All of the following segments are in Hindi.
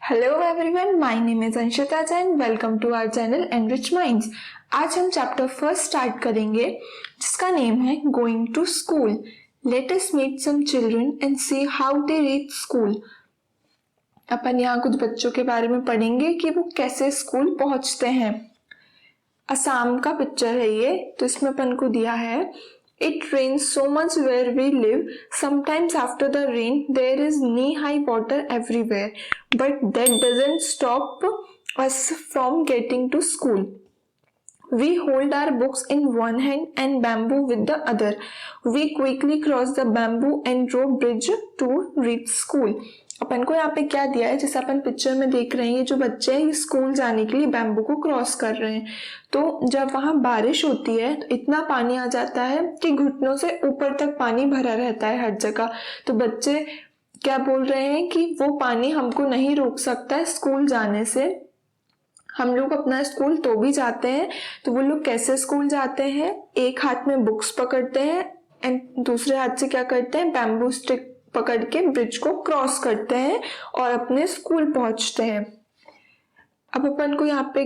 Hello everyone, my name is Anshita Jain. Welcome to our channel Enrich Minds. आज हम चैप्टर फर्स्ट स्टार्ट करेंगे जिसका नेम है going to school. Let us meet some children and see how they reach school. अपन यहाँ कुछ बच्चों के बारे में पढ़ेंगे कि वो कैसे स्कूल पहुंचते हैं। असम का पिक्चर है ये, तो इसमें अपन को दिया है It rains so much where we live. Sometimes after the rain, there is knee-high water everywhere. But that doesn't stop us from getting to school. We hold our books in one hand and bamboo with the other. We quickly cross the bamboo and rope bridge to reach school. अपन को यहाँ पे क्या दिया है, जैसे अपन पिक्चर में देख रहे हैं, ये जो बच्चे हैं ये स्कूल जाने के लिए बैम्बू को क्रॉस कर रहे हैं। तो जब वहां बारिश होती है तो इतना पानी आ जाता है कि घुटनों से ऊपर तक पानी भरा रहता है हर जगह। तो बच्चे क्या बोल रहे हैं कि वो पानी हमको नहीं रोक सकता है स्कूल जाने से। हम लोग अपना स्कूल तो भी जाते हैं। तो वो लोग कैसे स्कूल जाते हैं, एक हाथ में बुक्स पकड़ते हैं एंड दूसरे हाथ से क्या करते हैं, बैम्बू स्टिक पकड़ के ब्रिज को क्रॉस करते हैं और अपने स्कूल पहुंचते हैं। अब अपन को यहाँ पे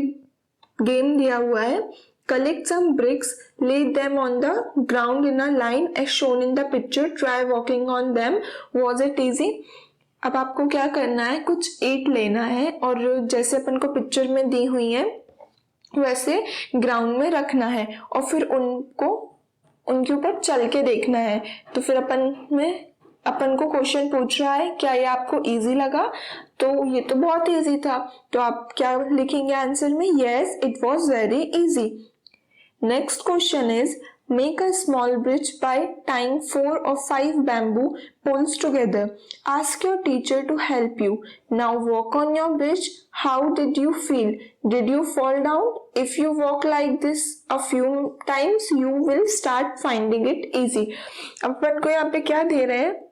गेम दिया हुआ है, collect some bricks, lay them on the ground in a line as shown in the picture, try walking on them, was it easy? अब आपको क्या करना है, कुछ ईंट लेना है और जैसे अपन को पिक्चर में दी हुई है वैसे ग्राउंड में रखना है और फिर उनको उनके ऊपर चल के देखना है। तो फिर अपन को क्वेश्चन पूछ रहा है क्या ये आपको इजी लगा, तो ये तो बहुत इजी था। तो आप क्या लिखेंगे आंसर में, yes it was very easy. Next question is make a small bridge by tying 4 or 5 bamboo poles together. Ask your teacher to help you. Now walk on your bridge. How did you feel? Did you fall down? If you walk like this a few times, you will start finding it easy. अब अपन को यहाँ पे क्या दे रहे हैं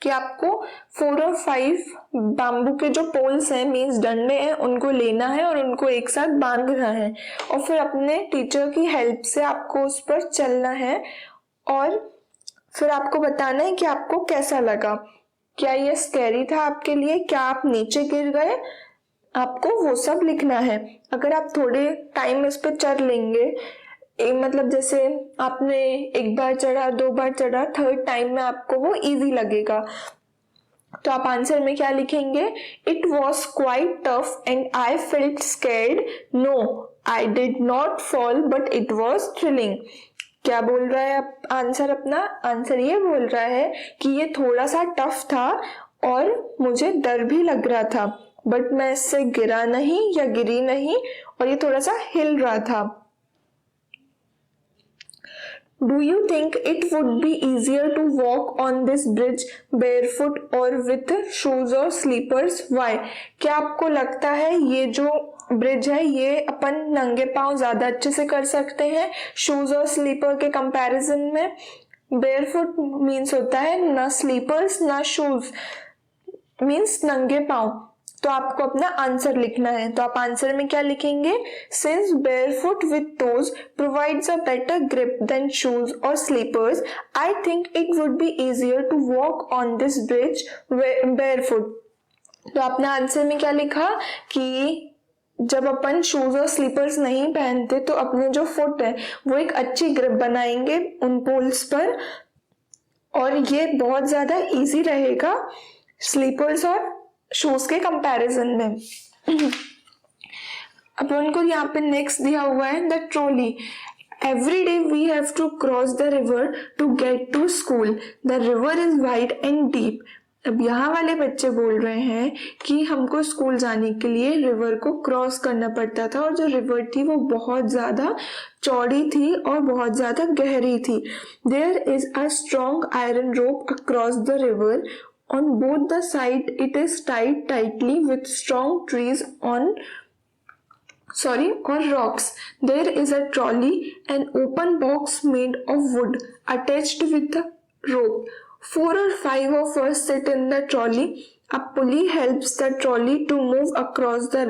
कि आपको 4 और 5 बाम्बू के जो पोल्स हैं, मीन्स डंडे हैं, उनको लेना है और उनको एक साथ बांधना है और फिर अपने टीचर की हेल्प से आपको उस पर चलना है और फिर आपको बताना है कि आपको कैसा लगा। क्या ये स्कैरी था आपके लिए, क्या आप नीचे गिर गए, आपको वो सब लिखना है। अगर आप थोड़े टाइम इस पर चढ़ लेंगे, मतलब जैसे आपने एक बार चढ़ा, 2 बार चढ़ा, 3rd टाइम में आपको वो इजी लगेगा। तो आप आंसर में क्या लिखेंगे, it was quite tough and I felt scared, no I did not fall but it was thrilling. क्या बोल रहा है आंसर, अपना आंसर ये बोल रहा है कि ये थोड़ा सा टफ था और मुझे डर भी लग रहा था, बट मैं इससे गिरा नहीं या गिरी नहीं और ये थोड़ा सा हिल रहा था। Do you think it would be easier to walk on this bridge barefoot or with shoes or slippers? Why? क्या आपको लगता है ये जो ब्रिज है ये अपन नंगे पांव ज्यादा अच्छे से कर सकते हैं शूज और स्लीपर के कंपैरिजन में? barefoot मीन्स होता है ना स्लीपर्स ना शूज, मीन्स नंगे पांव। तो आपको अपना आंसर लिखना है। तो आप आंसर में क्या लिखेंगे, since barefoot with toes provides a better grip than shoes or slippers, I think it would be easier to walk on this bridge barefoot. तो आपने आंसर में क्या लिखा कि जब अपन शूज और स्लीपर्स नहीं पहनते तो अपने जो फुट है वो एक अच्छी ग्रिप बनाएंगे उन पोल्स पर और ये बहुत ज्यादा इजी रहेगा स्लीपर्स और शूज के कंपैरिजन में। अब उनको यहाँ पे नेक्स्ट दिया हुआ है the trolley. Every day we have to cross the river to get to school, the river is wide and deep. अब यहाँ वाले बच्चे बोल रहे हैं कि हमको स्कूल जाने के लिए रिवर को क्रॉस करना पड़ता था और जो रिवर थी वो बहुत ज्यादा चौड़ी थी और बहुत ज्यादा गहरी थी। There is a strong iron rope across the river. On both the side it is tied tightly with strong trees or rocks. There is a trolley, an open box made of wood attached with the rope. 4 or 5 of us sit in the trolley. A pulley helps the trolley to move across the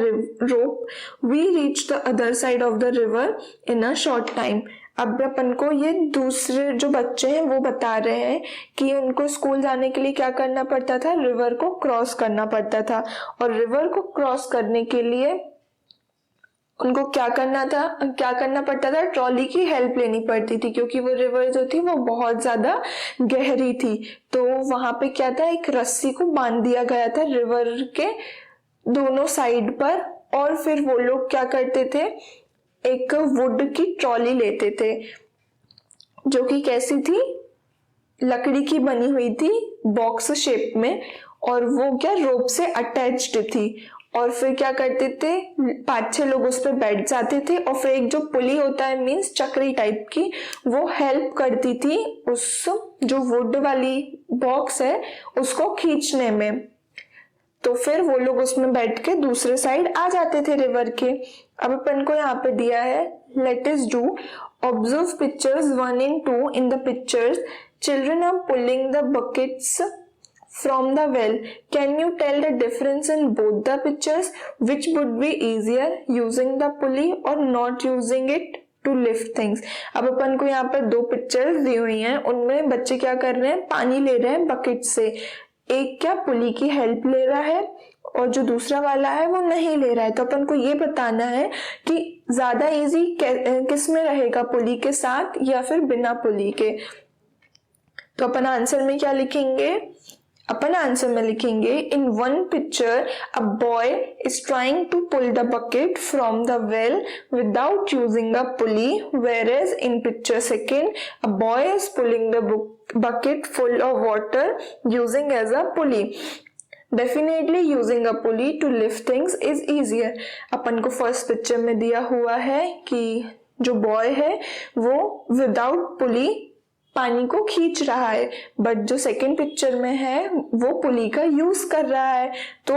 rope. We reach the other side of the river in a short time. अब अपन को ये दूसरे जो बच्चे हैं वो बता रहे हैं कि उनको स्कूल जाने के लिए क्या करना पड़ता था, रिवर को क्रॉस करना पड़ता था। और रिवर को क्रॉस करने के लिए उनको क्या करना पड़ता था, ट्रॉली की हेल्प लेनी पड़ती थी, क्योंकि वो रिवर जो थी वो बहुत ज्यादा गहरी थी। तो वहां पे क्या था, एक रस्सी को बांध दिया गया था रिवर के दोनों साइड पर, और फिर वो लोग क्या करते थे, एक वुड की ट्रॉली लेते थे जो कि कैसी थी, लकड़ी की बनी हुई थी बॉक्स शेप में, और वो क्या रोप से अटैच्ड थी। और फिर क्या करते थे, 5-6 लोग उस पर बैठ जाते थे, और फिर एक जो पुली होता है मीन्स चक्री टाइप की, वो हेल्प करती थी उस जो वुड वाली बॉक्स है उसको खींचने में। तो फिर वो लोग उसमें बैठ के दूसरे साइड आ जाते थे रिवर के। अब अपन को यहाँ पे दिया है, let us do observe pictures 1 and 2 in the pictures children are pulling the buckets from the well. Can you tell the difference in both the pictures? Which would be easier, using the pulley or not using it to lift things? अब अपन को यहाँ पर 2 पिक्चर्स दी हुई हैं, उनमें बच्चे क्या कर रहे हैं, पानी ले रहे हैं बकेट से। एक क्या पुली की हेल्प ले रहा है और जो दूसरा वाला है वो नहीं ले रहा है। तो अपन को ये बताना है कि ज्यादा इजी किस में रहेगा, पुली के साथ या फिर बिना पुली के। तो अपन आंसर में क्या लिखेंगे, अपन आंसर में लिखेंगे, in one picture a boy is trying to pull the bucket from the well without using a pulley, whereas in picture second a boy is pulling the bucket full of water using as a pulley. Definitely using a pulley to lift things is easier. अपन को फर्स्ट पिक्चर में दिया हुआ है कि जो बॉय है वो विदाउट पुली पानी को खींच रहा है, बट जो सेकंड पिक्चर में है वो पुली का यूज कर रहा है। तो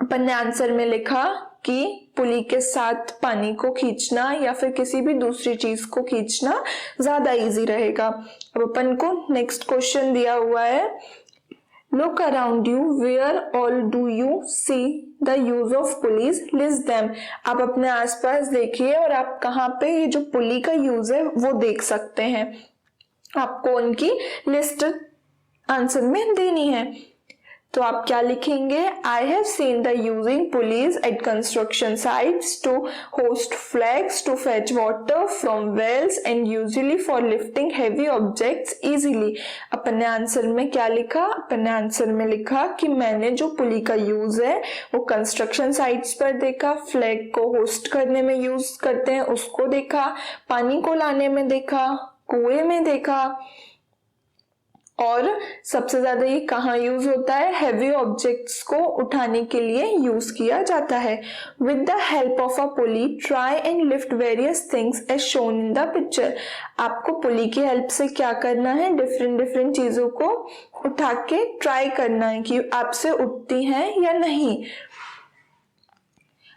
अपन ने आंसर में लिखा कि पुली के साथ पानी को खींचना या फिर किसी भी दूसरी चीज को खींचना ज्यादा इजी रहेगा। अब अपन को नेक्स्ट क्वेश्चन दिया हुआ है, look around you, where all do you see the use of pulleys, list them. आप अपने आसपास देखिए और आप कहाँ पे ये जो पुली का यूज है वो देख सकते हैं। आपको उनकी लिस्ट आंसर में देनी है। तो आप क्या लिखेंगे, I have seen the using pulleys at construction sites to hoist flags to fetch water from wells and usually for lifting heavy objects easily. अपन ने आंसर में क्या लिखा, अपन ने आंसर में लिखा कि मैंने जो पुली का यूज है वो कंस्ट्रक्शन साइट्स पर देखा, फ्लैग को होस्ट करने में यूज करते हैं उसको देखा, पानी को लाने में देखा, कुएं में देखा, और सबसे ज्यादा ये कहाँ यूज होता है, हैवी ऑब्जेक्ट्स को उठाने के लिए यूज किया जाता है। With the help of a pulley try and lift various things as shown in the picture. आपको पुली की हेल्प से क्या करना है, डिफरेंट चीजों को उठा के ट्राई करना है कि आपसे उठती हैं या नहीं।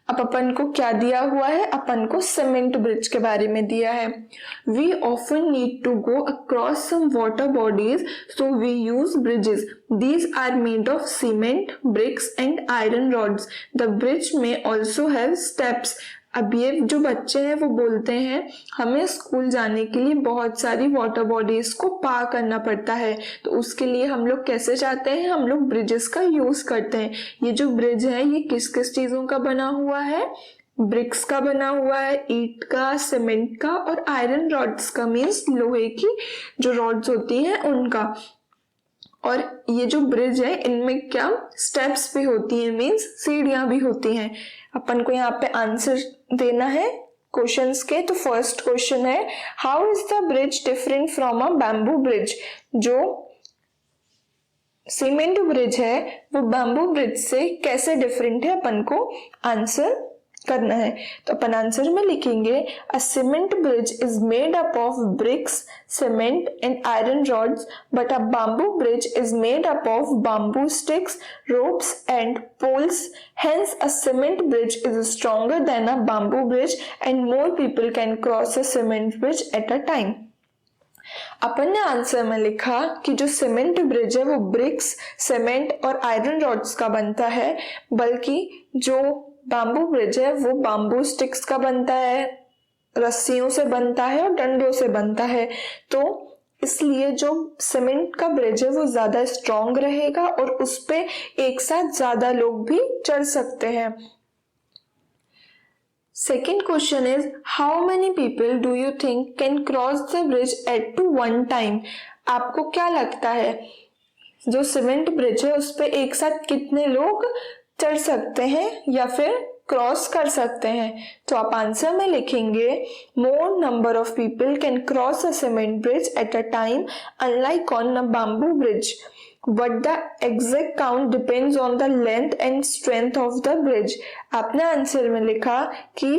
अब अपन को क्या दिया हुआ है, अपन को सीमेंट ब्रिज के बारे में दिया है। We often need to go across some water bodies so we use bridges, these are made of cement, bricks and iron rods, the bridge may also have steps. अब ये जो बच्चे हैं वो बोलते हैं हमें स्कूल जाने के लिए बहुत सारी वाटर बॉडीज को पार करना पड़ता है, तो उसके लिए हम लोग कैसे जाते हैं, हम लोग ब्रिजेस का यूज करते हैं। ये जो ब्रिज है ये किस किस चीजों का बना हुआ है, ब्रिक्स का बना हुआ है, ईंट का, सीमेंट का और आयरन रॉड्स का, मीन्स लोहे की जो रॉड्स होती हैं उनका। और ये जो ब्रिज है इनमें क्या स्टेप्स भी होती हैं, मीन्स सीढ़ियां भी होती हैं। अपन को यहाँ पे आंसर देना है क्वेश्चंस के। तो फर्स्ट क्वेश्चन है, how is the bridge different from a bamboo bridge. जो सीमेंट ब्रिज है वो बैम्बू ब्रिज से कैसे डिफरेंट है, अपन को आंसर करना है। तो अपन आंसर में लिखेंगे, a cement bridge is made up of bricks, cement and iron rods, but a bamboo bridge is made up of bamboo sticks, ropes and poles. Hence a cement bridge is stronger than a bamboo bridge and more people can cross a cement bridge at a time. अपन ने आंसर में लिखा कि जो सीमेंट ब्रिज है वो ब्रिक्स, सीमेंट और आयरन रॉड्स का बनता है, बल्कि जो बैम्बू ब्रिज है वो बैम्बू स्टिक्स का बनता है, रस्सियों से बनता है और डंडों से बनता है, तो इसलिए जो सीमेंट का ब्रिज है वो ज्यादा स्ट्रॉन्ग रहेगा और उस पे एक साथ ज्यादा लोग भी चढ़ सकते हैं। Second question is, how many people do you think can cross the bridge at one time? आपको क्या लगता है जो सीमेंट ब्रिज है उस पे एक साथ कितने लोग चढ़ सकते हैं या फिर क्रॉस कर सकते हैं? तो आप आंसर में लिखेंगे मोर number of people can cross a cement bridge at a time unlike on a bamboo bridge, but the exact count depends on the length and strength of the bridge। आपने आंसर में लिखा कि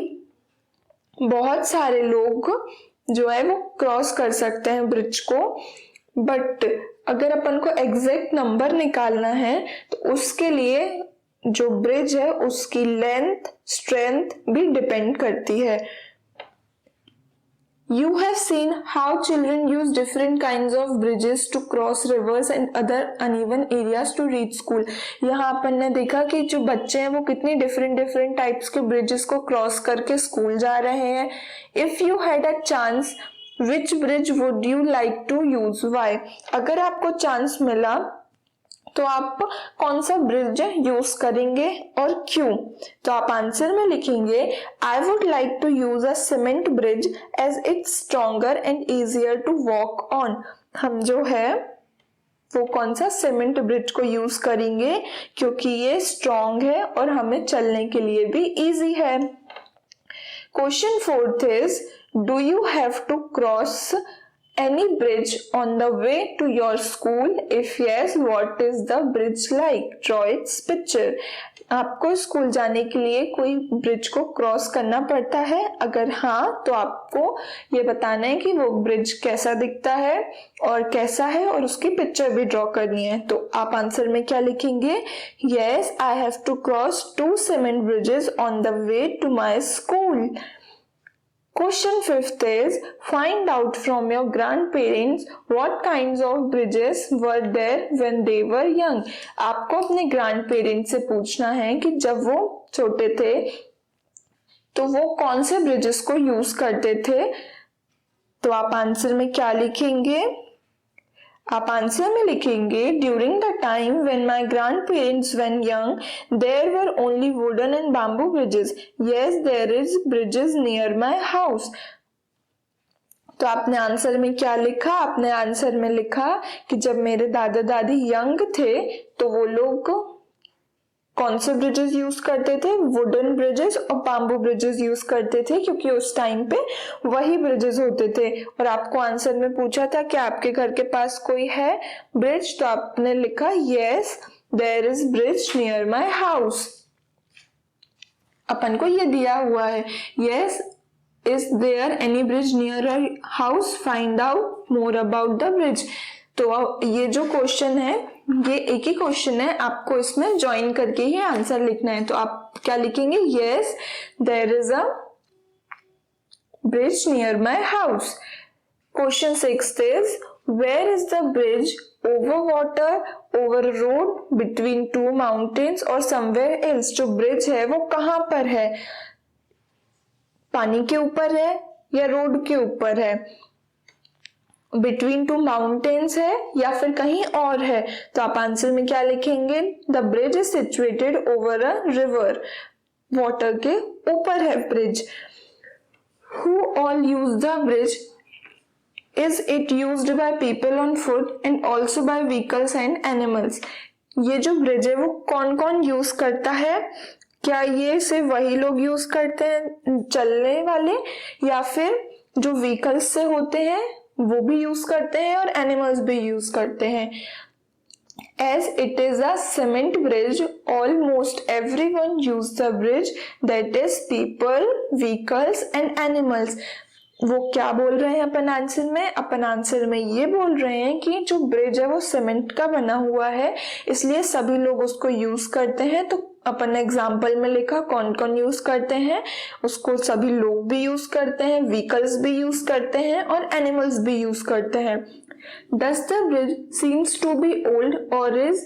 बहुत सारे लोग जो है वो क्रॉस कर सकते हैं ब्रिज को, बट अगर अपन को एग्जैक्ट नंबर निकालना है तो उसके लिए जो ब्रिज है उसकी लेंथ स्ट्रेंथ भी डिपेंड करती है। You have seen how children use different kinds of bridges to cross rivers and other uneven areas to reach school। यहाँ अपन ने देखा कि जो बच्चे हैं वो कितनी डिफरेंट टाइप्स के ब्रिजेस को क्रॉस करके स्कूल जा रहे हैं। If you had a chance, which bridge would you like to use? Why? अगर आपको चांस मिला तो आप कौन सा ब्रिज यूज करेंगे और क्यों? तो आप आंसर में लिखेंगे I would like to use a cement bridge as it's stronger and easier to walk on. हम जो है वो कौन सा सीमेंट ब्रिज को यूज करेंगे क्योंकि ये स्ट्रॉन्ग है और हमें चलने के लिए भी इजी है। Question 4th is, do you have to cross any bridge on the way to your school? If yes, what is the bridge like? Draw its picture। आपको स्कूल जाने के लिए कोई ब्रिज को क्रॉस करना पड़ता है? अगर हाँ तो आपको ये बताना है कि वो ब्रिज कैसा दिखता है और कैसा है और उसकी पिक्चर भी ड्रॉ करनी है। तो आप आंसर में क्या लिखेंगे? Yes, I have to cross 2 cement bridges on the way to my school। Question 5th is, find out from your grandparents what kinds of bridges were there when they were young। आपको अपने grandparents से पूछना है कि जब वो छोटे थे तो वो कौन से ब्रिजेस को यूज करते थे। तो आप आंसर में क्या लिखेंगे? आप आंसर में लिखेंगे during the time when my grandparents when young there were only wooden and bamboo bridges. Yes, there is bridges near my house. तो आपने आंसर में क्या लिखा? आपने आंसर में लिखा कि जब मेरे दादा दादी यंग थे तो वो लोग कौन से ब्रिजेस यूज करते थे? वुडन ब्रिजेस और बैम्बू ब्रिजेस यूज करते थे क्योंकि उस टाइम पे वही ब्रिजेस होते थे। और आपको आंसर में पूछा था कि आपके घर के पास कोई है ब्रिज, तो आपने लिखा yes, there is bridge near my house. अपन को ये दिया हुआ है, yes, is there any bridge near your house, find out more about the bridge. तो ये जो क्वेश्चन है ये एक ही क्वेश्चन है, आपको इसमें ज्वाइन करके ही आंसर लिखना है। तो आप क्या लिखेंगे? Yes, there is a bridge near my house. Question 6th is, where is the bridge over water over road between 2 mountains or somewhere else. जो ब्रिज है वो कहाँ पर है? पानी के ऊपर है या रोड के ऊपर है? बिटवीन 2 माउंटेन्स है या फिर कहीं और है? तो आप आंसर में क्या लिखेंगे? The bridge is situated over a river. Water के ऊपर है bridge. Who all use the bridge? Is it used by people on foot and also by vehicles and animals. ये जो ब्रिज है वो कौन कौन यूज करता है? क्या ये सिर्फ वही लोग यूज करते हैं चलने वाले, या फिर जो व्हीकल्स से होते हैं वो भी यूज करते हैं और एनिमल्स भी यूज करते हैं? As it is a cement bridge, almost everyone use the bridge, that is people, vehicles and animals। वो क्या बोल रहे हैं अपन आंसर में? अपन आंसर में ये बोल रहे हैं कि जो ब्रिज है वो सीमेंट का बना हुआ है इसलिए सभी लोग उसको यूज करते हैं। तो अपन ने एग्जाम्पल में लिखा कौन कौन यूज करते हैं, उसको सभी लोग भी यूज करते हैं, व्हीकल्स भी यूज करते हैं और एनिमल्स भी यूज करते हैं। Does the bridge seems to be old or is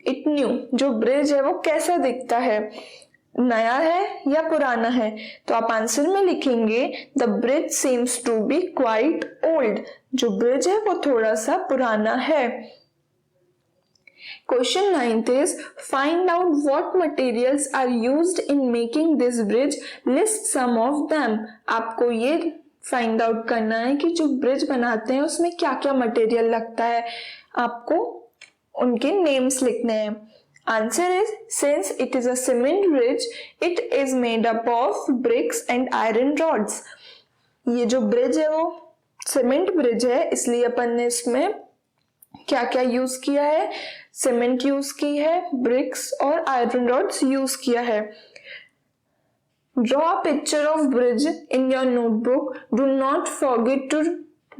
it new? जो ब्रिज है वो कैसा दिखता है? नया है या पुराना है? तो आप आंसर में लिखेंगे the bridge seems to be quite old. जो ब्रिज है वो थोड़ा सा पुराना है। Question 9th is find out what materials are used in making this bridge. List some of them. आपको ये फाइंड आउट करना है कि जो ब्रिज बनाते हैं उसमें क्या क्या मटेरियल लगता है। आपको उनके नेम्स लिखने हैं। Answer is since it is a cement bridge, it is made up of bricks and iron rods. ये जो ब्रिज है वो सीमेंट ब्रिज है, इसलिए अपन ने इसमें क्या क्या यूज किया है? सीमेंट यूज की है, ब्रिक्स और आयरन रॉड्स यूज किया है। Draw a picture of bridge in your notebook. Do not forget to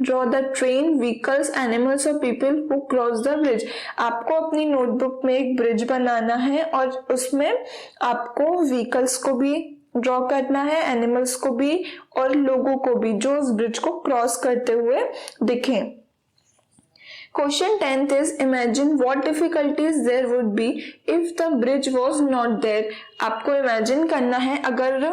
draw the train, vehicles, animals और people who cross the bridge. आपको अपनी नोटबुक में एक ब्रिज बनाना है और उसमें आपको व्हीकल्स को भी ड्रॉ करना है, एनिमल्स को भी और लोगों को भी जो उस ब्रिज को क्रॉस करते हुए दिखें। Question 10th is imagine what difficulties there would be if the bridge was not there. आपको imagine करना है अगर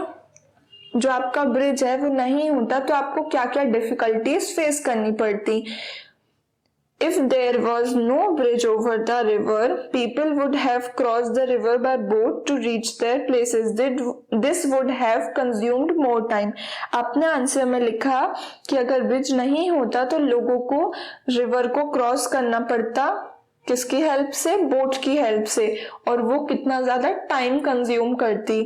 जो आपका ब्रिज है वो नहीं होता तो आपको क्या क्या डिफिकल्टीज फेस करनी पड़ती। If there was no bridge over the river, people would have crossed the river by boat to reach their places. This would have consumed more time. आपने आंसर में लिखा कि अगर ब्रिज नहीं होता तो लोगों को रिवर को क्रॉस करना पड़ता, किसकी हेल्प से? बोट की हेल्प से, और वो कितना ज्यादा टाइम कंज्यूम करती।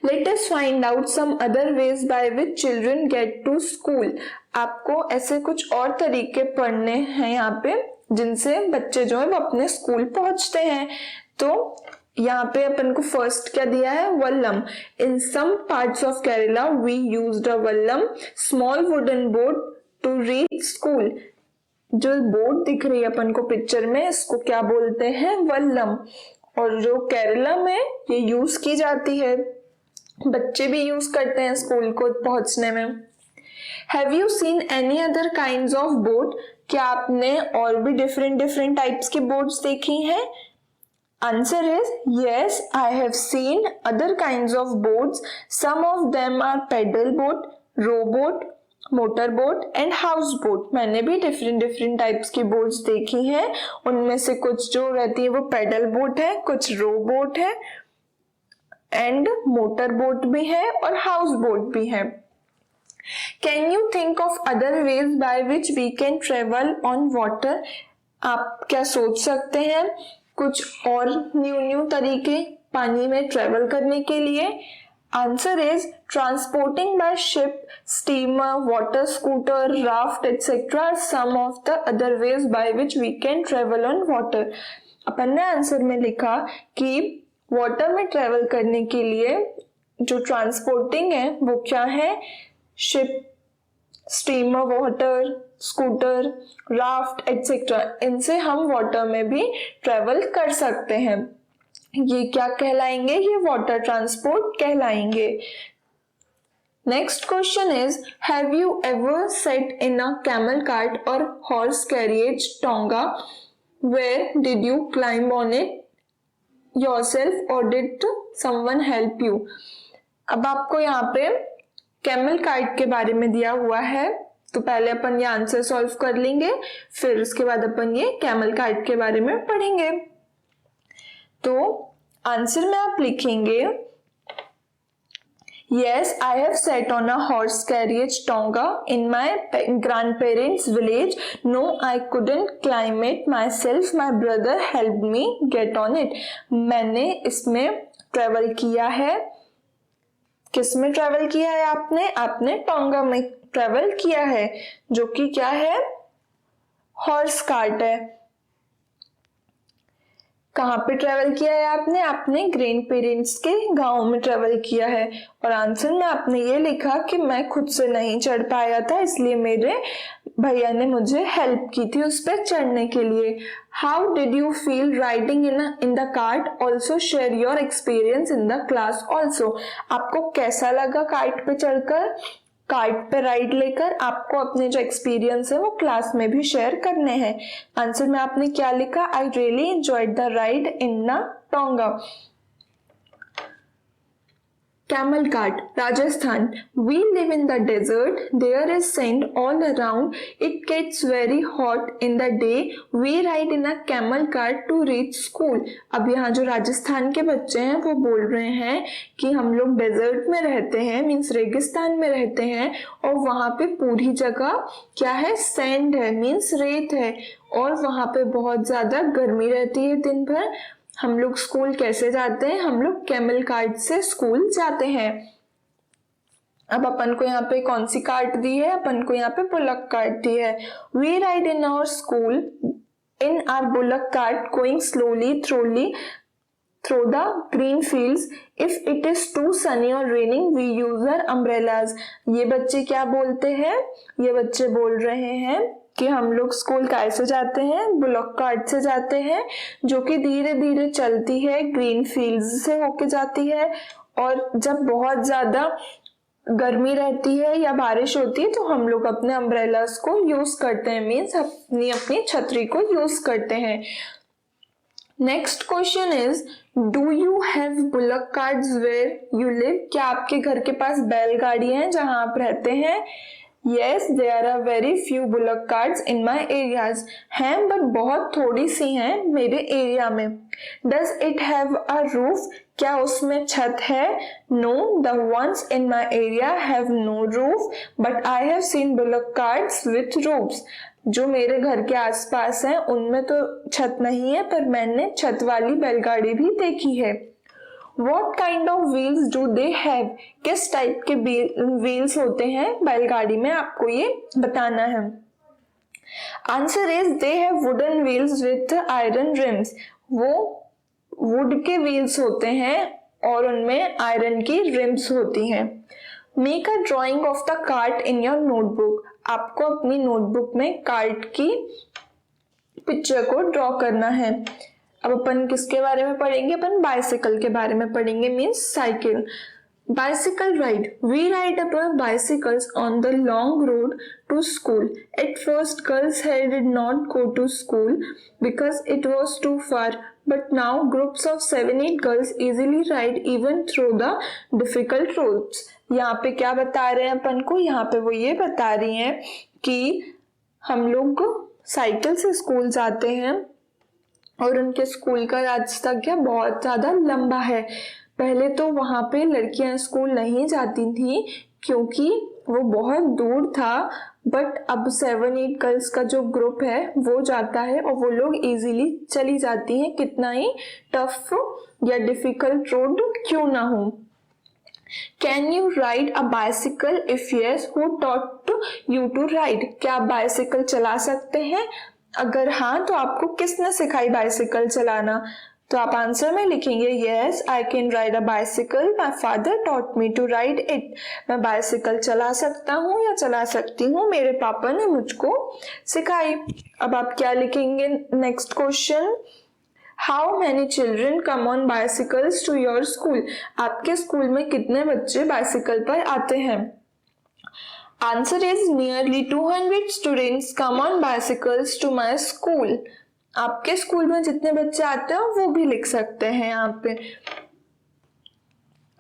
Let us find out some other ways by which children get to school. आपको ऐसे कुछ और तरीके पढ़ने हैं यहाँ पे जिनसे बच्चे जो है वो अपने स्कूल पहुंचते हैं। तो यहाँ पे अपन को फर्स्ट क्या दिया है? Vallam. In some parts of Kerala we used a vallam small wooden boat to reach school. जो बोट दिख रही है अपन को पिक्चर में, इसको क्या बोलते हैं? वल्लम। और जो केरला में ये यूज की जाती है, बच्चे भी यूज करते हैं स्कूल को पहुंचने में। Have you seen any other kinds of boat? क्या आपने और भी डिफरेंट टाइप्स की बोट्स देखी हैं? Answer is yes, I have seen other kinds of boats. Some of them are paddle boat, rowboat, motor boat and house boat. मैंने भी डिफरेंट टाइप्स की बोट्स देखी हैं। उनमें से कुछ जो रहती है वो पेडल बोट है, कुछ रो बोट है एंड मोटर बोट भी है और हाउस बोट भी है। Can you think of other ways by which we can travel on water? आप क्या सोच सकते हैं कुछ और न्यू तरीके पानी में ट्रेवल करने के लिए? Answer is transporting by ship, steamer, water scooter, raft etcetera some of the other ways by which we can travel on water. अपन ने आंसर में लिखा कि वाटर में ट्रेवल करने के लिए जो ट्रांसपोर्टिंग है वो क्या है? Ship, steamer, water scooter, raft etcetera, इनसे हम वाटर में भी ट्रेवल कर सकते हैं। ये क्या कहलाएंगे? ये वाटर ट्रांसपोर्ट कहलाएंगे। Next question is have you ever sat in a camel cart और horse carriage tonga? Where did you climb on it yourself or did someone help you? अब आपको यहाँ पे कैमल कार्ट के बारे में दिया हुआ है, तो पहले अपन ये आंसर सॉल्व कर लेंगे, फिर उसके बाद अपन ये कैमल कार्ट के बारे में पढ़ेंगे। तो आंसर में आप लिखेंगे Yes, I have sat on a horse carriage tonga in my grandparents' village. No, I couldn't climb it myself. My brother helped me get on it. मैंने इसमें ट्रेवल किया है। किस में ट्रेवल किया है आपने? आपने टोंगा में ट्रेवल किया है, जो कि क्या है? हॉर्स कार्ट है। कहाँ पे ट्रेवल किया है आपने? आपने ग्रैंड पेरेंट्स के गांव में ट्रेवल किया है। और आंसर में आपने ये लिखा कि मैं खुद से नहीं चढ़ पाया था, इसलिए मेरे भैया ने मुझे हेल्प की थी उस पर चढ़ने के लिए। How did you feel riding in the cart? Also share your experience in the class also. आपको कैसा लगा कार्ट पे चढ़कर? कार्ट पे राइड लेकर आपको अपने जो एक्सपीरियंस है वो क्लास में भी शेयर करने हैं। आंसर में आपने क्या लिखा? I really enjoyed the ride in the tonga. Camel cart, Rajasthan. We live in the desert. There is sand all around. It gets very hot in the day. We ride in a camel cart to reach school. अब यहाँ जो राजस्थान के बच्चे हैं वो बोल रहे हैं कि हम लोग डेजर्ट में रहते हैं, मीन्स रेगिस्तान में रहते हैं, और वहाँ पे पूरी जगह क्या है, सैंड है, मीन्स रेत है, और वहाँ पे बहुत ज्यादा गर्मी रहती है दिन भर। हम लोग स्कूल कैसे जाते हैं? हम लोग कैमल कार्ट से स्कूल जाते हैं। अब अपन को यहाँ पे कौन सी कार्ट दी है? अपन को यहाँ पे बुलक कार्ट दी है। We ride in our school in our bullock cart going slowly through the green fields. If it is too sunny or raining, we use our umbrellas. ये बच्चे क्या बोलते हैं? ये बच्चे बोल रहे हैं कि हम लोग स्कूल कैसे जाते हैं? बुलक कार्ट से जाते हैं, जो कि धीरे धीरे चलती है, ग्रीन फील्ड्स से होके जाती है, और जब बहुत ज्यादा गर्मी रहती है या बारिश होती है तो हम लोग अपने अम्ब्रेलास को यूज करते हैं, मीन्स अपनी छतरी को यूज करते हैं। Next question is, do you have bullock carts where you live? क्या आपके घर के पास बैलगाड़ियां हैं जहां आप रहते हैं? Yes, there are very few bullock carts in my areas. हैं but बहुत थोड़ी सी हैं मेरे एरिया में। Does it have a roof? क्या उसमें छत है? No, the ones in my area have no roof, but I have seen bullock carts with roofs. जो मेरे घर के आसपास हैं उनमें तो छत नहीं है, पर मैंने छत वाली बैलगाड़ी भी देखी है। What kind of wheels do they have? किस टाइप के व्हील्स होते हैं बैलगाड़ी में, आपको ये बताना है। Answer is they have wooden wheels with iron RIMS. वो वुड के व्हील्स होते हैं और उनमें आयरन की रिम्स होती हैं। Make a drying of the cart in your notebook. आपको अपनी नोटबुक में कार्ट की पिक्चर को ड्रॉ करना है। अब अपन किसके बारे में पढ़ेंगे? अपन बाइसिकल के बारे में पढ़ेंगे, means cycle. Bicycle ride. We ride our bicycles on the long road to school. At first, girls did not go to school because it was too far. But now, groups of 7-8 girls easily ride even through the difficult roads. यहाँ पे क्या बता रहे हैं अपन को? यहाँ पे वो ये बता रही हैं कि हम लोग साइकिल से स्कूल जाते हैं और उनके स्कूल का रास्ता क्या बहुत ज्यादा लंबा है। पहले तो वहां पे लड़कियां स्कूल नहीं जाती थी क्योंकि वो बहुत दूर था, बट अब 7-8 गर्ल्स का जो ग्रुप है वो जाता है और वो लोग इजीली चली जाती हैं, कितना ही टफ या डिफिकल्ट रोड क्यों ना हो। Can you ride a bicycle? If yes, who taught you to ride? क्या आप बाइसिकल चला सकते हैं? अगर हाँ तो आपको किसने सिखाई बाइसिकल चलाना? तो आप आंसर में लिखेंगे yes I can ride a bicycle, my father taught me to ride it. मैं बाइसिकल चला सकता हूँ या चला सकती हूँ, मेरे पापा ने मुझको सिखाई। अब आप क्या लिखेंगे? Next question, how many children come on bicycles to your school? आपके स्कूल में कितने बच्चे बाइसिकल पर आते हैं? Answer is nearly 200 students come on bicycles to my school. आपके स्कूल में जितने बच्चे आते हैं वो भी लिख सकते हैं यहाँ पे।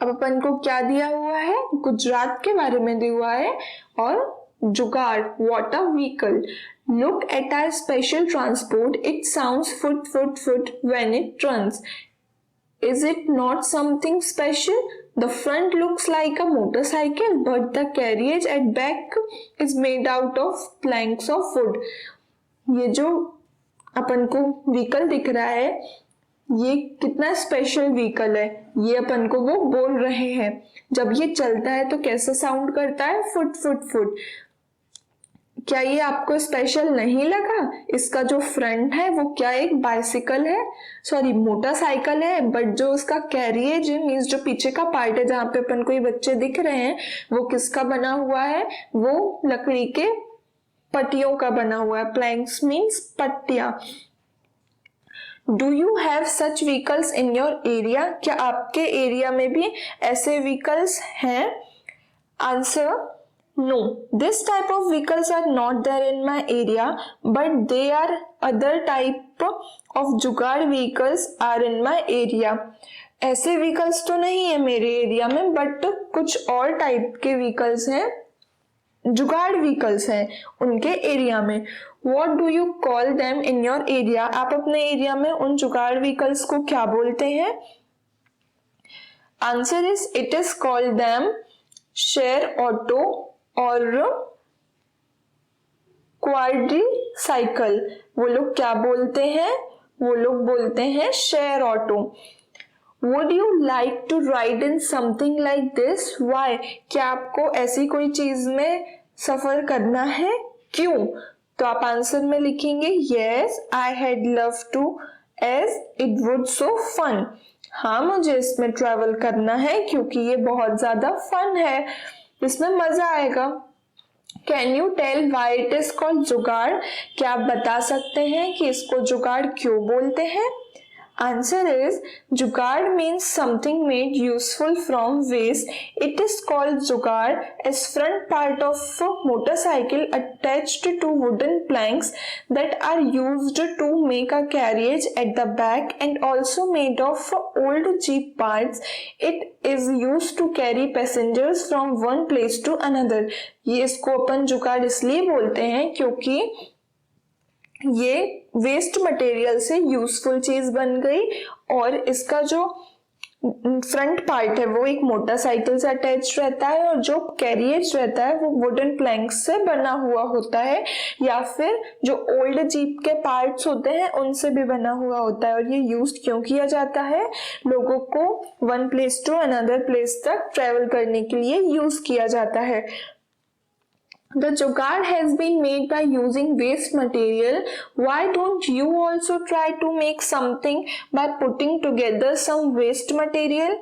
अब अपन को क्या दिया हुआ है? गुजरात के बारे में दिया हुआ है, और जुगाड़, water vehicle. Look at our special transport, it sounds phut phut phut when it runs. Is it not something special? The front looks like a motorcycle, but the carriage at back is made out of planks of wood. ये जो अपन को व्हीकल दिख रहा है ये कितना स्पेशल व्हीकल है, ये अपन को वो बोल रहे हैं। जब ये चलता है तो कैसे साउंड करता है? Foot phut foot. क्या ये आपको स्पेशल नहीं लगा? इसका जो फ्रंट है वो क्या एक बाइसिकल है, सॉरी मोटरसाइकिल है, बट जो उसका कैरियज है, मीन्स जो पीछे का पार्ट है जहाँ पे अपन को ये बच्चे दिख रहे हैं, वो किसका बना हुआ है? वो लकड़ी के पट्टियों का बना हुआ है। प्लैंक्स मीन्स पट्टियां। Do you have such vehicles in your area? क्या आपके एरिया में भी ऐसे व्हीकल्स हैं? Answer, no, this type of vehicles are not there in my area, but they are other type of जुगाड़ vehicles are in my area. ऐसे व्हीकल्स तो नहीं है मेरे एरिया में, बट कुछ और टाइप के व्हीकल्स हैं, जुगाड़ व्हीकल्स हैं उनके एरिया में। What do you call them in your area? आप अपने एरिया में उन जुगाड़ व्हीकल्स को क्या बोलते हैं? Answer is it is called them share auto और क्वाड्री साइकिल। वो लोग क्या बोलते हैं? वो लोग बोलते हैं share auto. Would you like to ride in something like this? Why? क्या आपको ऐसी कोई चीज में सफर करना है? क्यों? तो आप आंसर में लिखेंगे Yes, I had loved to as it would so fun. हाँ, मुझे इसमें ट्रैवल करना है क्योंकि ये बहुत ज्यादा फन है, इसमें मजा आएगा। Can you tell why it is called jugaad? क्या आप बता सकते हैं कि इसको जुगाड़ क्यों बोलते हैं? Answer is जुगाड़ means something made useful from waste. It is called जुगाड़ as front part of a motorcycle attached to wooden planks that are used to make a carriage at the back and also made of old jeep parts. It is used to carry passengers from one place to another. ये इसको अपन जुगाड़ इसलिए बोलते हैं क्योंकि ये वेस्ट मटेरियल से यूजफुल चीज बन गई और इसका जो फ्रंट पार्ट है वो एक मोटरसाइकिल से अटैच रहता है और जो कैरियज रहता है वो वुडन प्लैंक्स से बना हुआ होता है या फिर जो ओल्ड जीप के पार्ट्स होते हैं उनसे भी बना हुआ होता है। और ये यूज क्यों किया जाता है? लोगों को one place to another place तक ट्रेवल करने के लिए यूज किया जाता है। The jugaad has been made by using waste material. Why don't you also try to make something by putting together some waste material?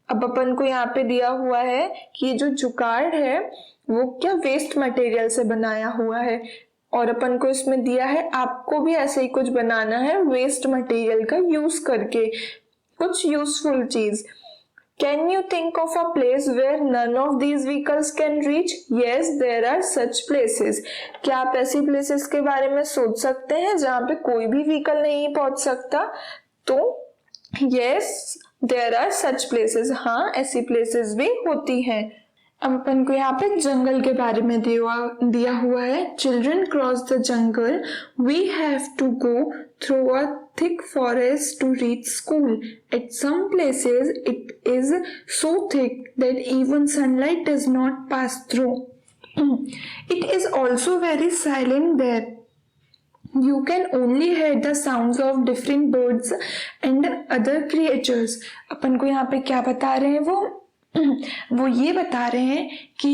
अब अपन को यहाँ पे दिया हुआ है कि ये जो जुगाड़ है वो क्या वेस्ट मटेरियल से बनाया हुआ है और अपन को इसमें दिया है आपको भी ऐसे ही कुछ बनाना है वेस्ट मटेरियल का यूज करके कुछ यूजफुल चीज। Can you think of a place where none of these vehicles can reach? Yes, there are such places. क्या आप ऐसी places के बारे में सोच सकते हैं जहाँ पे कोई भी व्हीकल नहीं पहुंच सकता? तो yes, there are such places. हाँ, ऐसी places भी होती हैं। अब अपन को यहाँ पे जंगल के बारे में दिया हुआ है। Children cross the jungle. We have to go through a thick forest to reach school. At some places it is so thick that even sunlight does not pass through. It is also very silent there. You can only hear the sounds of different birds and other creatures. अपन को यहाँ पे क्या बता रहे हैं वो ये बता रहे हैं कि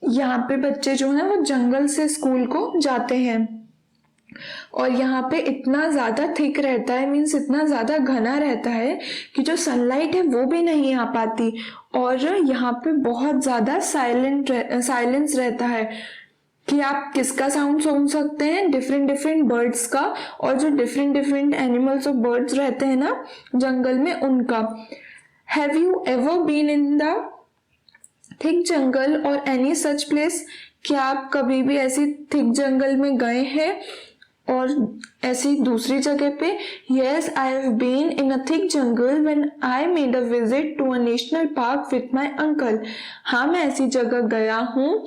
यहाँ पे बच्चे जो हैं वो जंगल से स्कूल को जाते हैं और यहाँ पे इतना ज्यादा थिक रहता है, मीन्स इतना ज्यादा घना रहता है कि जो सनलाइट है वो भी नहीं आ पाती और यहाँ पे बहुत ज्यादा साइलेंस रहता है कि आप किसका साउंड सुन सकते हैं? डिफरेंट डिफरेंट बर्ड्स का और जो डिफरेंट डिफरेंट एनिमल्स और बर्ड्स रहते हैं ना जंगल में उनका। Have you ever been in the thick jungle or any such place? क्या आप कभी भी ऐसी थिक जंगल में गए हैं और ऐसी दूसरी जगह पे? Yes, I have been in a thick jungle when I made a visit to a national park with my uncle. हाँ, मैं ऐसी जगह गया हूँ।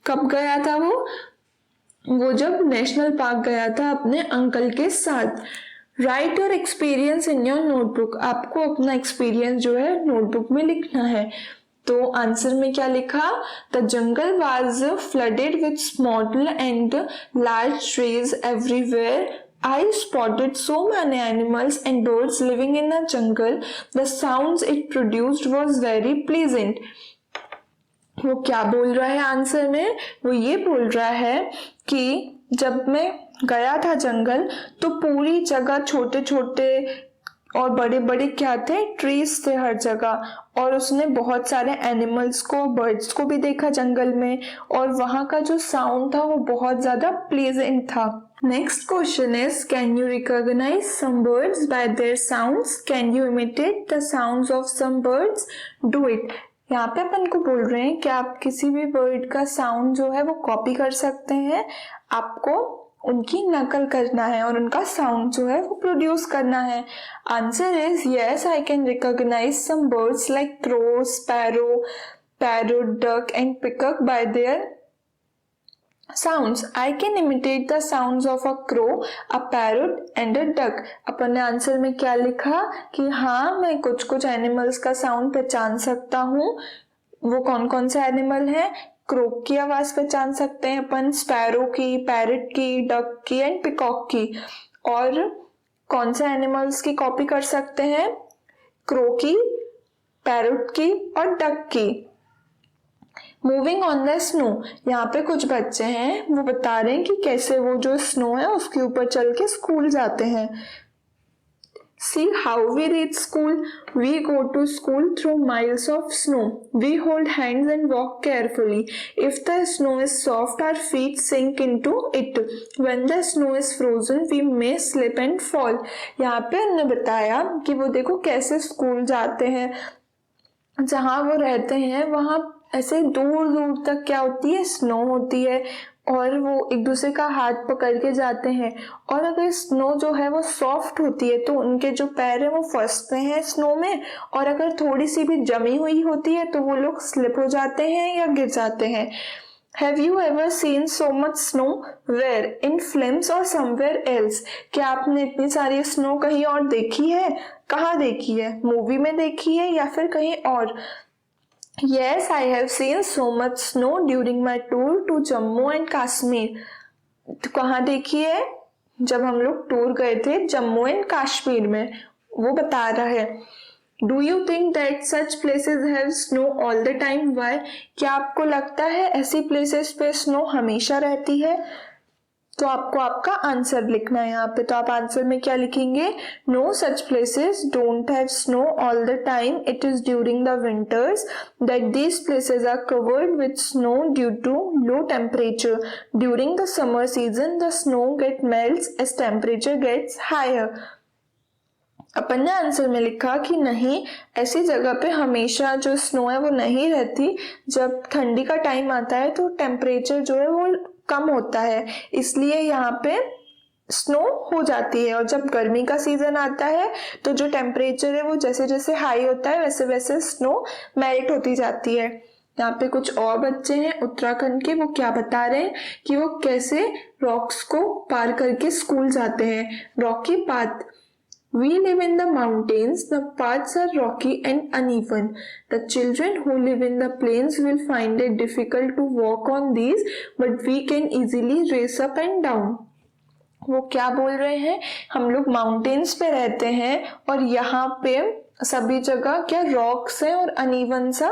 कब गया था वो जब नेशनल पार्क गया था अपने अंकल के साथ। Right your experience in your notebook. आपको अपना एक्सपीरियंस जो है नोटबुक में लिखना है। तो आंसर में क्या लिखा? The jungle was flooded with small and large trees everywhere. I spotted so many animals and birds living in the jungle. The sounds it produced was very pleasant. वो क्या बोल रहा है आंसर में? वो ये बोल रहा है कि जब मैं गया था जंगल तो पूरी जगह छोटे छोटे और बड़े बड़े क्या थे? ट्रीज थे हर जगह और उसने बहुत सारे एनिमल्स को बर्ड्स को भी देखा जंगल में और वहां का जो साउंड था वो बहुत ज्यादा प्लेजेंट था। Next question is can you recognise some birds by their sounds? Can you imitate the sounds of some birds? Do it. यहाँ पे अपन को बोल रहे हैं कि आप किसी भी बर्ड का साउंड जो है वो कॉपी कर सकते हैं। आपको उनकी नकल करना है और उनका साउंड जो है वो प्रोड्यूस करना है। Answer is yes, I can recognise some birds like crow, sparrow, parrot, duck and peacock by their sounds. I can imitate the sounds of a crow, a parrot and a duck. अपन ने आंसर में क्या लिखा कि हाँ मैं कुछ कुछ एनिमल्स का साउंड पहचान सकता हूँ। वो कौन कौन से एनिमल हैं? क्रो की आवाज पहचान सकते हैं अपन, स्पैरो की, पैरट की, डक की एंड पिकॉक की। और कौन से एनिमल्स की कॉपी कर सकते हैं? क्रो की, पैरट की और डक की। मूविंग ऑन द स्नो, यहाँ पे कुछ बच्चे हैं वो बता रहे हैं कि कैसे वो जो स्नो है उसके ऊपर चल के स्कूल जाते हैं। See how we reach school. We go to school through miles of snow. We hold hands and walk carefully. If the snow is soft, our feet sink into it. When the snow is frozen, we may slip and fall. यहाँ पे उन्होंने बताया कि वो देखो कैसे स्कूल जाते हैं। जहाँ वो रहते हैं वहाँ ऐसे दूर दूर तक क्या होती है? स्नो होती है और वो एक दूसरे का हाथ पकड़ के जाते हैं। और अगर स्नो जो है वो सॉफ्ट होती है तो उनके जो पैर है वो फंसते हैं स्नो में, और अगर थोड़ी सी भी जमी हुई होती है तो वो लोग स्लिप हो जाते हैं या गिर जाते हैं। Have you ever seen so much snow? Where? In films or somewhere else? क्या आपने इतनी सारी स्नो कहीं और देखी है? कहाँ देखी है? मूवी में देखी है या फिर कहीं और? Yes, I have seen so much snow during my tour to Jammu and Kashmir. तो कहाँ देखी है? जब हम लोग टूर गए थे जम्मू एंड कश्मीर में, वो बता रहा है। Do you think that such places have snow all the time? Why? क्या आपको लगता है ऐसी प्लेसेस पे स्नो हमेशा रहती है? तो आपको आपका आंसर लिखना है यहाँ पे। तो आप आंसर में क्या लिखेंगे? No such places don't have snow all the time. It is during the winters that these places are covered with snow due to low temperature. During the summer season, the snow melts as temperature gets higher. अपन ने आंसर में लिखा कि नहीं, ऐसी जगह पे हमेशा जो स्नो है वो नहीं रहती। जब ठंडी का टाइम आता है तो टेम्परेचर जो है वो कम होता है, इसलिए यहाँ पे स्नो हो जाती है। और जब गर्मी का सीजन आता है तो जो टेम्परेचर है वो जैसे जैसे हाई होता है वैसे वैसे स्नो मेल्ट होती जाती है। यहाँ पे कुछ और बच्चे हैं उत्तराखंड के, वो क्या बता रहे हैं कि वो कैसे रॉक्स को पार करके स्कूल जाते हैं। Rocky path. We live in the mountains. The paths are rocky and uneven. The children who live in the plains will find it difficult to walk on these, but we can easily race up and down. वो क्या बोल रहे हैं? हम लोग माउंटेन्स पे रहते हैं और यहाँ पे सभी जगह क्या रॉक्स है और अनइवन सा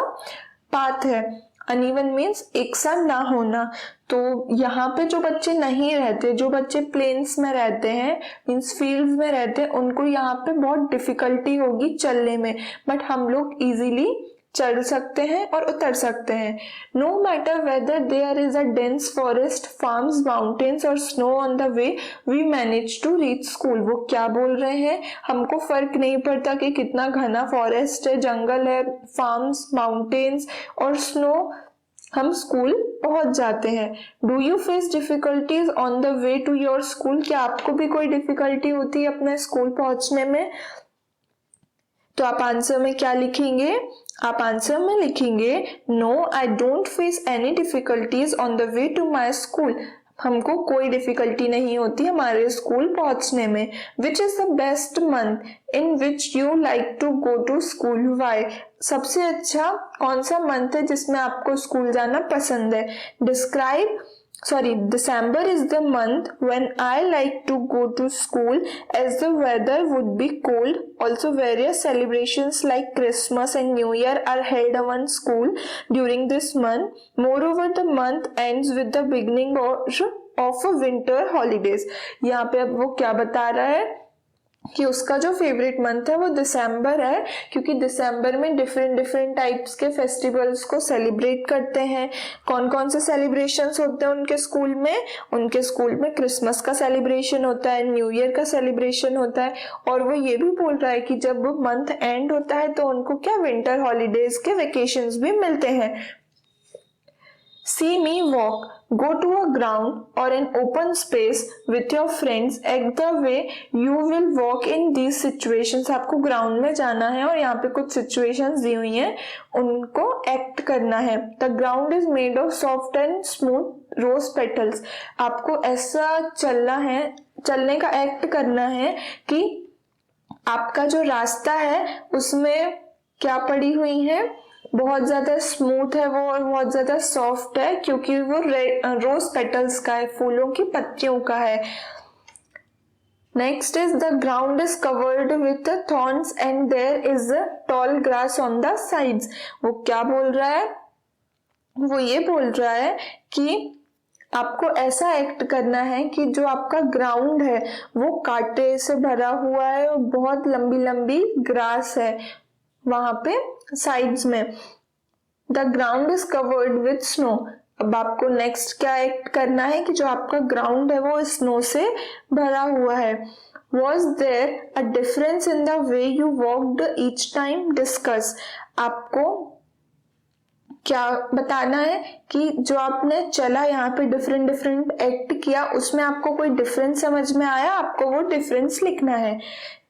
पाथ है। अनइवन मीन्स एक सा ना होना। तो यहाँ पे जो बच्चे नहीं रहते, जो बच्चे प्लेन्स में रहते हैं मीन्स फील्ड्स में रहते हैं, उनको यहाँ पे बहुत डिफिकल्टी होगी चलने में, बट हम लोग इजीली चढ़ सकते हैं और उतर सकते हैं। No matter whether there is a dense forest, farms, mountains और snow on the way, we manage to reach school. वो क्या बोल रहे हैं? हमको फर्क नहीं पड़ता कि कितना घना फॉरेस्ट है, जंगल है, फार्म्स, माउंटेन्स और स्नो, हम स्कूल पहुंच जाते हैं। Do you face difficulties on the way to your school? क्या आपको भी कोई डिफिकल्टी होती है अपने स्कूल पहुंचने में? तो आप आंसर में क्या लिखेंगे? आप आंसर में लिखेंगे no, I don't face any difficulties on the way to my school. हमको कोई डिफिकल्टी नहीं होती हमारे स्कूल पहुंचने में। Which is the best month in which you like to go to school? Why? सबसे अच्छा कौन सा मंथ है जिसमें आपको स्कूल जाना पसंद है? December is the month when I like to go to school as the weather would be cold. Also, various celebrations like Christmas and New Year are held on school during this month. Moreover, the month ends with the beginning of a winter holidays. यहाँ पे अब वो क्या बता रहा है कि उसका जो फेवरेट मंथ है वो दिसंबर है, क्योंकि दिसंबर में डिफरेंट टाइप्स के फेस्टिवल्स को सेलिब्रेट करते हैं। कौन कौन से सेलिब्रेशंस होते हैं उनके स्कूल में? उनके स्कूल में क्रिसमस का सेलिब्रेशन होता है, न्यू ईयर का सेलिब्रेशन होता है, और वो ये भी बोल रहा है कि जब मंथ एंड होता है तो उनको क्या विंटर हॉलीडेज के वेकेशंस भी मिलते हैं। See me walk. Go to a ground or an open space with your friends. Act the way you will walk in these situations. आपको ग्राउंड में जाना है और यहाँ पे कुछ सिचुएशंस दी हुई हैं, उनको एक्ट करना है. The ground is made of soft and smooth rose petals. आपको ऐसा चलने का एक्ट करना है कि आपका जो रास्ता है उसमें क्या पड़ी हुई है, बहुत ज्यादा स्मूथ है वो और बहुत ज्यादा सॉफ्ट है, क्योंकि वो रोज पेटल्स का है, फूलों की पत्तियों का है. Next is the ground is covered with thorns and there is a tall grass on the sides. वो क्या बोल रहा है, वो ये बोल रहा है कि आपको ऐसा एक्ट करना है कि जो आपका ग्राउंड है वो कांटे से भरा हुआ है और बहुत लंबी लंबी ग्रास है वहां पे साइड्स में. The ground is covered with snow. अब आपको नेक्स्ट क्या एक्ट करना है कि जो आपका ग्राउंड है वो स्नो से भरा हुआ है. Was there a difference in the way you walked each time? Discuss. आपको क्या बताना है कि जो आपने चला यहाँ पे डिफरेंट एक्ट किया, उसमें आपको कोई डिफरेंस समझ में आया, आपको वो डिफरेंस लिखना है.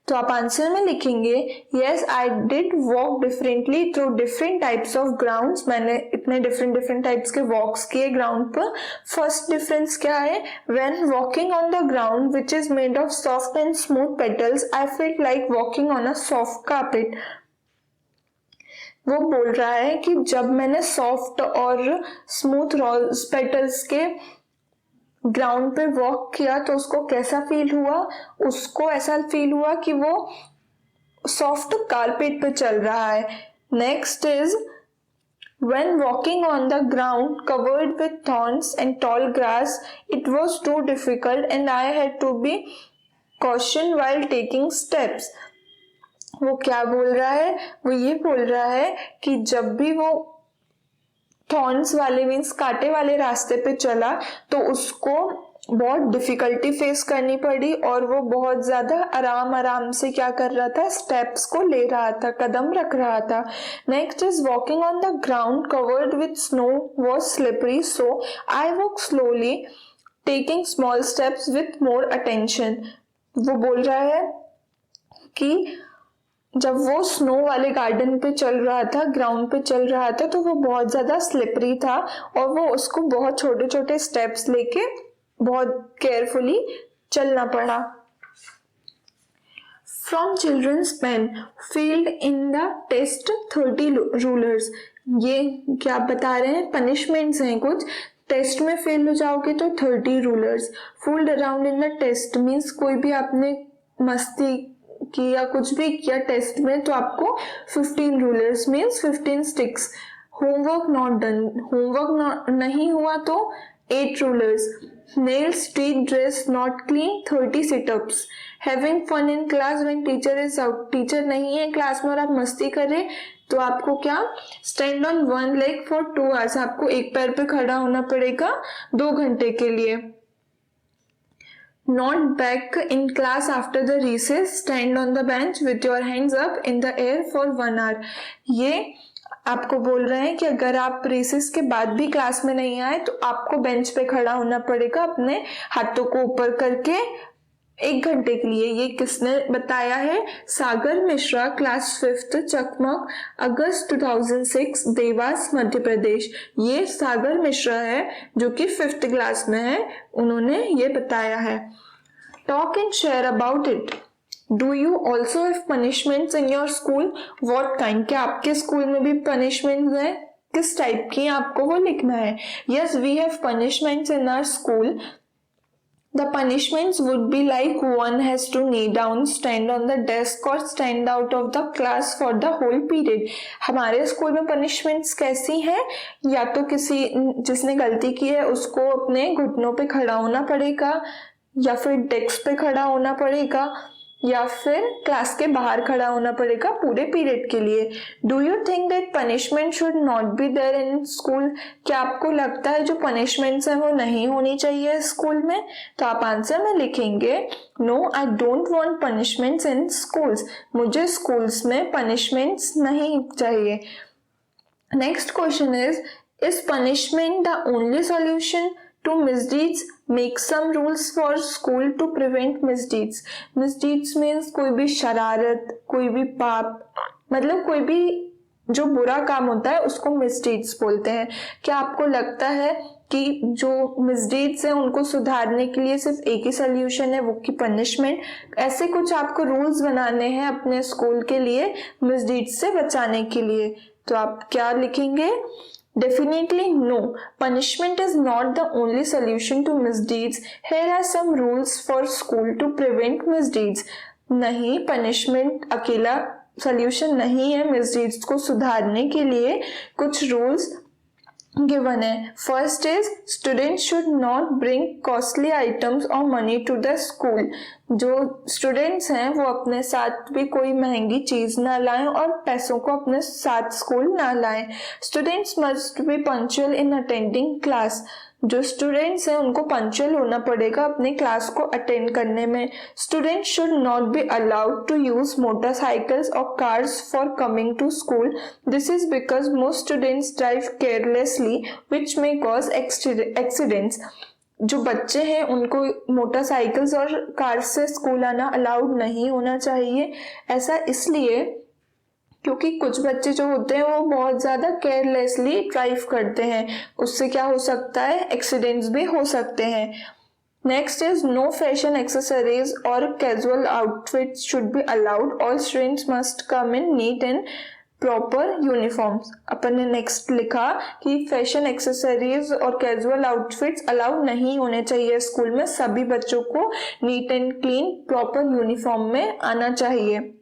तो आप आंसर में लिखेंगे yes I did walk differently through different types of grounds. मैंने इतने डिफरेंट टाइप्स के वॉक्स किए ग्राउंड पर. फर्स्ट डिफरेंस क्या है, when walking on the ground which is made of soft and smooth petals I felt like walking on a soft carpet. वो बोल रहा है कि जब मैंने सॉफ्ट और स्मूथ रोज पेटल्स के ग्राउंड पे वॉक किया तो उसको कैसा फील हुआ, उसको ऐसा फील हुआ कि वो सॉफ्ट कारपेट पे चल रहा है. Next is when walking on the ground covered with thorns and tall grass it was too difficult and I had to be cautioned while taking steps. वो क्या बोल रहा है, वो ये बोल रहा है कि जब भी वो थॉर्न्स वाले मीन्स कांटे वाले रास्ते पे चला तो उसको बहुत डिफिकल्टी फेस करनी पड़ी और वो बहुत ज्यादा आराम से क्या कर रहा था, स्टेप्स को ले रहा था, कदम रख रहा था. Next is walking on the ground covered with snow was slippery so I walk slowly taking small steps with more attention. वो बोल रहा है कि जब वो स्नो वाले गार्डन पे चल रहा था, ग्राउंड पे चल रहा था, तो वो बहुत ज्यादा स्लिपरी था और वो उसको बहुत छोटे छोटे स्टेप्स लेके बहुत केयरफुली चलना पड़ा. From children's pen field in the test 30 rulers. ये क्या बता रहे हैं, पनिशमेंट्स हैं कुछ. टेस्ट में फेल हो जाओगे तो 30 rulers. Fooled around in the test means कोई भी आपने मस्ती की या कुछ भी किया टेस्ट में तो आपको 15 rulers means 15 sticks. Homework not done, homework नहीं हुआ तो 8 rulers. Nail street dress not clean 30 situps. Having fun in class when teacher is out, teacher नहीं है क्लास में और आप मस्ती कर रहे तो आपको क्या, stand on one leg for 2 hours, आपको एक पैर पे खड़ा होना पड़ेगा 2 घंटे के लिए. Not back in class after the recess, stand on the bench with your hands up in the air for 1 hour. ये आपको बोल रहे हैं कि अगर आप रेसेस के बाद भी क्लास में नहीं आए तो आपको बेंच पे खड़ा होना पड़ेगा अपने हाथों को ऊपर करके 1 घंटे के लिए. ये किसने बताया है, सागर मिश्रा, क्लास 5th, चकमक, अगस्त 2006, देवास, मध्य प्रदेश. ये सागर मिश्रा है जो कि 5th क्लास में है, उन्होंने ये बताया है. Talk and share about it. Do you also have punishments in your school? What kind, क्या आपके स्कूल में भी पनिशमेंट्स हैं, किस टाइप की, आपको वो लिखना है. Yes we have punishments in our school. The punishments would be like one has to kneel down, stand on the desk or stand out of the class for the whole period. हमारे स्कूल में punishments कैसी हैं, या तो किसी जिसने गलती की है उसको अपने घुटनों पे खड़ा होना पड़ेगा या फिर डेस्क पे खड़ा होना पड़ेगा या फिर क्लास के बाहर खड़ा होना पड़ेगा पूरे पीरियड के लिए. Do you think that punishment should not be there in school? क्या आपको लगता है जो पनिशमेंट्स हैं वो नहीं होनी चाहिए स्कूल में? तो आप आंसर में लिखेंगे no I don't want punishments in schools. मुझे स्कूल्स में पनिशमेंट्स नहीं चाहिए. Next question is punishment the only solution to misdeeds, make some rules for school to prevent misdeeds. Misdeeds means कोई भी शरारत, कोई भी पाप, मतलब कोई भी जो बुरा काम होता है उसको मिसडीड्स बोलते हैं। क्या आपको लगता है कि जो मिसडीड्स हैं उनको सुधारने के लिए सिर्फ एक ही सोल्यूशन है, वो की पनिशमेंट? ऐसे कुछ आपको रूल्स बनाने हैं अपने स्कूल के लिए मिसडीड्स से बचाने के लिए, तो आप क्या लिखेंगे? Definitely no. Punishment is not the only solution to misdeeds. Here are some rules for school to prevent misdeeds. नहीं, punishment अकेला solution नहीं है misdeeds को सुधारने के लिए। कुछ rules given है। First is student should not bring costly items और मनी टू द स्कूल। जो स्टूडेंट्स हैं वो अपने साथ भी कोई महंगी चीज ना लाएं और पैसों को अपने साथ स्कूल ना लाएं। Students must be punctual in attending class. जो स्टूडेंट्स हैं उनको पंक्चुअल होना पड़ेगा अपने क्लास को अटेंड करने में। Students should not be allowed to use motorcycles और cars for coming to school. This is because most students drive carelessly which may cause accidents. जो बच्चे हैं उनको मोटरसाइकिल्स और कार से स्कूल आना अलाउड नहीं होना चाहिए। ऐसा इसलिए क्योंकि कुछ बच्चे जो होते हैं वो बहुत ज्यादा केयरलेसली ड्राइव करते हैं, उससे क्या हो सकता है? एक्सीडेंट्स भी हो सकते हैं। Next is no fashion accessories और casual outfits should be allowed. All students must come in neat and proper uniforms. अपन ने नेक्स्ट लिखा कि फैशन एक्सेसरीज और कैजुअल आउटफिट्स अलाउड नहीं होने चाहिए स्कूल में। सभी बच्चों को neat and clean proper uniform में आना चाहिए।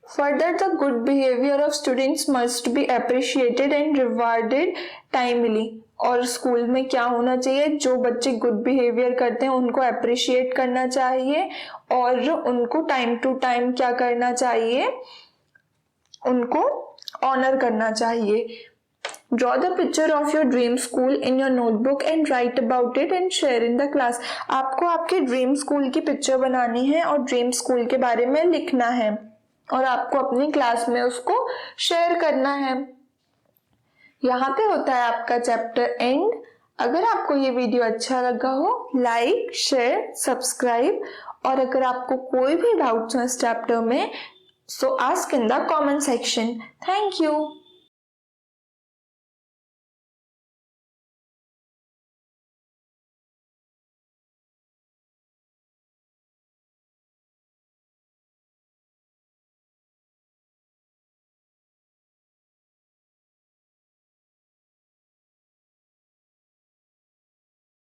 Further, the good behavior of students must be appreciated and rewarded timely. और स्कूल में क्या होना चाहिए? जो बच्चे गुड बिहेवियर करते हैं उनको अप्रिशिएट करना चाहिए और उनको टाइम टू टाइम क्या करना चाहिए? उनको ऑनर करना चाहिए। Draw the picture of your dream school in your notebook and write about it and share in the class. आपको आपके ड्रीम स्कूल की पिक्चर बनानी है और ड्रीम स्कूल के बारे में लिखना है और आपको अपनी क्लास में उसको शेयर करना है। यहाँ पे होता है आपका चैप्टर एंड। अगर आपको ये वीडियो अच्छा लगा हो, लाइक, शेयर, सब्सक्राइब, और अगर आपको कोई भी डाउट्स हो इस चैप्टर में, सो ask in the comment section. Thank you.